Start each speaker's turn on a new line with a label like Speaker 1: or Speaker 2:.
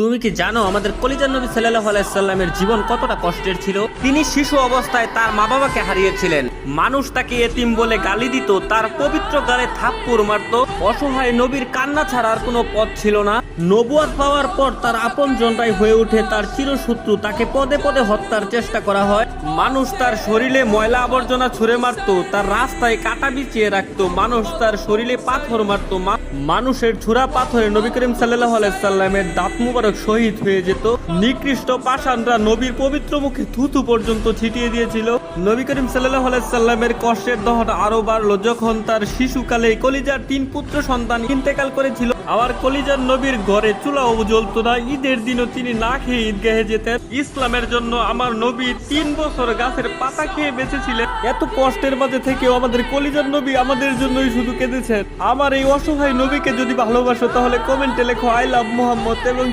Speaker 1: তুমি কি জানো আমাদের কলিজার নবী সাল্লাল্লাহু আলাইহি সাল্লামের জীবন কতটা কষ্টের ছিল? তিনি শিশু অবস্থায় তার মা বাবাকে হারিয়েছিলেন। মানুষ তাকে এতিম বলে গালি দিত, তার পবিত্র গালে থাপ্পড় মারত। অসহায় নবীর কান্না ছাড়া আর কোনো পথ ছিল না। নবুয়ত পাওয়ার পর তার আপনজনরাই হয়ে ওঠে তার চিরশত্রু। তাকে পদে পদে হত্যার চেষ্টা করা হয়। মানুষ তার শরীরে ময়লা আবর্জনা ছুঁড়ে মারত, তার রাস্তায় কাটা বিছিয়ে রাখতো। মানুষ তার শরীরে পাথর মারত। মানুষের ছুরা পাথরে নবী করিম সাল্লাল্লাহু আলাইহি সাল্লামের দাঁত মুবারক শহীদ হয়ে যেত। নিকৃষ্ট পাষাণরা নবীর পবিত্র মুখে থুথু পর্যন্ত ছিটিয়ে দিয়েছিল। নবী করিম সাল্লাল্লাহু আলাইহি সাল্লামের কষ্টের দহন আরো বাড়লো যখন তার শিশুকালে কলিজার 3 পুত্র সন্তান ইন্তেকাল করেছিল। আবার কলিজার নবীর ঘরে চুলাও জ্বলতো না। ঈদের দিনও তিনি না খেয়ে ঈদগাহে যেতেন। ইসলামের জন্য আমার নবী 3 বছর গাছের পাতা খেয়ে বেঁচেছিলেন। এত কষ্টের মাঝে থেকেও আমাদের কলিজার নবী আমাদের জন্যই শুধু কেঁদেছেন। আমার এই অসহায় নবীকে যদি ভালোবাসো তাহলে কমেন্টে লেখো আই লাভ মুহাম্মদ এবং